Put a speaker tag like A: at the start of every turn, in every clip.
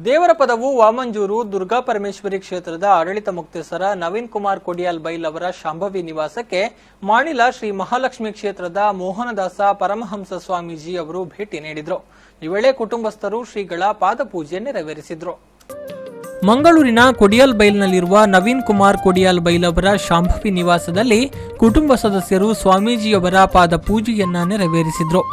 A: ದೇವರ ಪದವು ವಾಮಂಜೂರು ದುರ್ಗಾ ಪರಮೇಶ್ವರಿ ಕ್ಷೇತ್ರದ ಆಡಳಿತ ಮುಕ್ತೇಸರ ನವೀನ್ ಕುಮಾರ್ ಕೊಡಿಯಾಲ್ ಬೈಲ್ ಅವರ ಶಾಂಭವಿ ನಿವಾಸಕ್ಕೆ ಮಾಣಿಲ ಶ್ರೀ ಮಹಾಲಕ್ಷ್ಮಿ ಕ್ಷೇತ್ರದ ಮೋಹನದಾಸ ಪರಮಹಂಸ ಸ್ವಾಮೀಜಿ ಅವರು ಭೇಟಿ ನೀಡಿದರು. ಈ ವೇಳೆ ಕುಟುಂಬಸ್ಥರು ಶ್ರೀಗಳ ಪಾದಪೂಜೆ ನೆರವೇರಿಸಿದರು. ಮಂಗಳೂರಿನ ಕೊಡಿಯಾಲ್ ಬೈಲ್ನಲ್ಲಿರುವ ನವೀನ್ ಕುಮಾರ್ ಕೊಡಿಯಾಲ್ ಬೈಲ್ ಅವರ ಶಾಂಭವಿ ನಿವಾಸದಲ್ಲಿ ಕುಟುಂಬ ಸದಸ್ಯರು ಸ್ವಾಮೀಜಿಯವರ ಪಾದಪೂಜೆಯನ್ನ ನೆರವೇರಿಸಿದರು.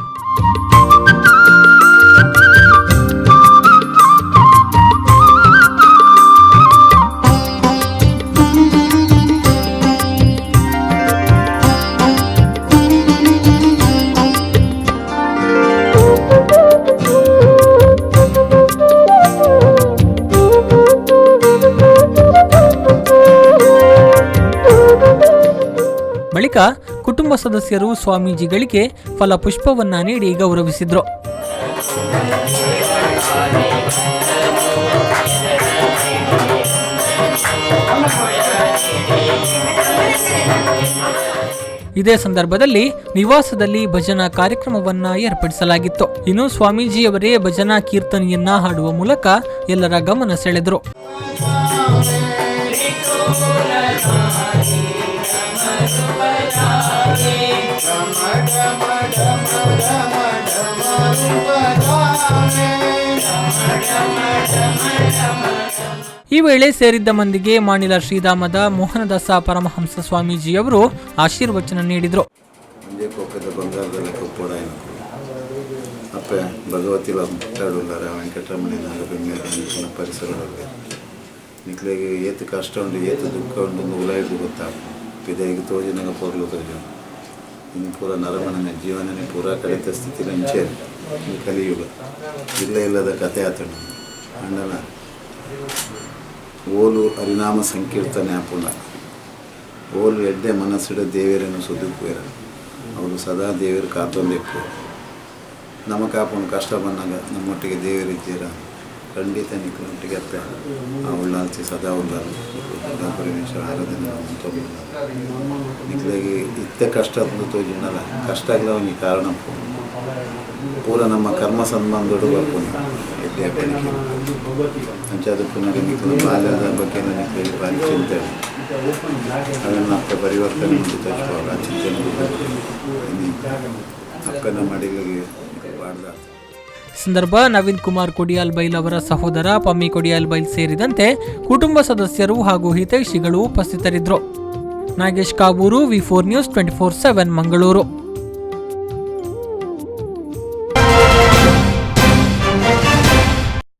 A: ಬಳಿಕ ಕುಟುಂಬ ಸದಸ್ಯರು ಸ್ವಾಮೀಜಿಗಳಿಗೆ ಫಲಪುಷ್ಪವನ್ನ ನೀಡಿ ಗೌರವಿಸಿದ್ರು. ಇದೇ ಸಂದರ್ಭದಲ್ಲಿ ನಿವಾಸದಲ್ಲಿ ಭಜನಾ ಕಾರ್ಯಕ್ರಮವನ್ನ ಏರ್ಪಡಿಸಲಾಗಿತ್ತು. ಇನ್ನು ಸ್ವಾಮೀಜಿಯವರೇ ಭಜನಾ ಕೀರ್ತನೆಯನ್ನ ಹಾಡುವ ಮೂಲಕ ಎಲ್ಲರ ಗಮನ ಸೆಳೆದರು. ಈ ವೇಳೆ ಸೇರಿದ್ದ ಮಂದಿಗೆ ಮಾಣಿಲ ಶ್ರೀಧಾಮದ ಮೋಹನದಾಸ ಪರಮಹಂಸ ಸ್ವಾಮೀಜಿಯವರು ಆಶೀರ್ವಚನ ನೀಡಿದರು.
B: ಭಗವತಿಲ ಮಾತಾಡುಲ್ಲಾರ ವೆಂಕಟರಮಣ ಪರಿಸರದಲ್ಲಿ ನಿಕ್ಲೆಗೆ ಏತು ಕಷ್ಟ ಉಂಟು ಏತು ದುಃಖ ಉಂಟು ಉಲಾಯಿತು ಗೊತ್ತಾಗ ಪಿದೆಗೆ ತೋಜಿನಾಗ ಪೋರ್ಲು ತೋಜ ಇನ್ನು ಪೂರ ನರಮಣನೆ ಜೀವನನೇ ಪೂರ ಕಡಿತ ಸ್ಥಿತಿಲಿ ಹಂಚೆ ಕಲಿಯುಗ ಇಲ್ಲದ ಕಥೆ ಆತಣ ಅಂಡನ ಓಲು ಹರಿನಾಮ ಸಂಕೀರ್ತನೆ ಆಪುಣ ಓಲು ಎಡ್ಡೆ ಮನಸ್ಸಿಡ ದೇವರನ್ನು ಸುದುಕುವೇರ ಅವರು ಸದಾ ದೇವರು ಕಾತೊಂದಿಪ್ಪು ನಮ್ಮ ಕಾಪುನ ಕಷ್ಟ ಬಂದಾಗ ನಮ್ಮೊಟ್ಟಿಗೆ ದೇವರಿದ್ದೀರ ಖಂಡಿತ ನಿಕ್ಕನೊಟ್ಟಿಗೆ ಅತ್ತೆ ಆ ಉಳ್ಳಾಲ್ಸಿ ಸದಾ ಉಳ್ಳಾಲು ದುರ್ಗಾ ಪರಮೇಶ್ವರ ಆರಾಧನೆ ನಿಕ್ಲೆಗೆ ಇತ್ತೆ ಕಷ್ಟ ತೋಜಿನಲ್ಲ ಕಷ್ಟ ಆಗಲ್ಲ ಅವನಿಗೆ ಕಾರಣ ಪೂರ ನಮ್ಮ ಕರ್ಮ ಸಂಬಂಧಗಳು ಬರ್ಕೊಂಡು ಎಡ್ಡೆ ಬೆಳಗ್ಗೆ ಅಂಚಾದ ಪುನಃ ನಿಕ್ಲ ಬಾಲ್ಯದ ಬಗ್ಗೆ ನಿಕ್ಲೆಗೆ ಭಾರಿ ಚಿಂತೆ ಅದನ್ನು ಅಪ್ಪ ಪರಿವರ್ತನೆ ಮಾಡಿ ತೋರಿಸುವಾಗ ಆ ಚಿಂತನೆ ಅಪ್ಪನ ಮಡಿಲಿಗೆ ಬಾಡ್ದ
A: ಸಂದರ್ಭ ನವೀನ್ ಕುಮಾರ್ ಕೊಡಿಯಾಲ್ ಬೈಲ್ ಅವರ ಸಹೋದರ ಪಮ್ಮಿ ಕೊಡಿಯಾಲ್ ಬೈಲ್ ಸೇರಿದಂತೆ ಕುಟುಂಬ ಸದಸ್ಯರು ಹಾಗೂ ಹಿತೈಷಿಗಳು ಉಪಸ್ಥಿತರಿದ್ದರು. ನಾಗೇಶ್ ಕಾವೂರು, ವಿ4 ನ್ಯೂಸ್ 24/7 ಮಂಗಳೂರು.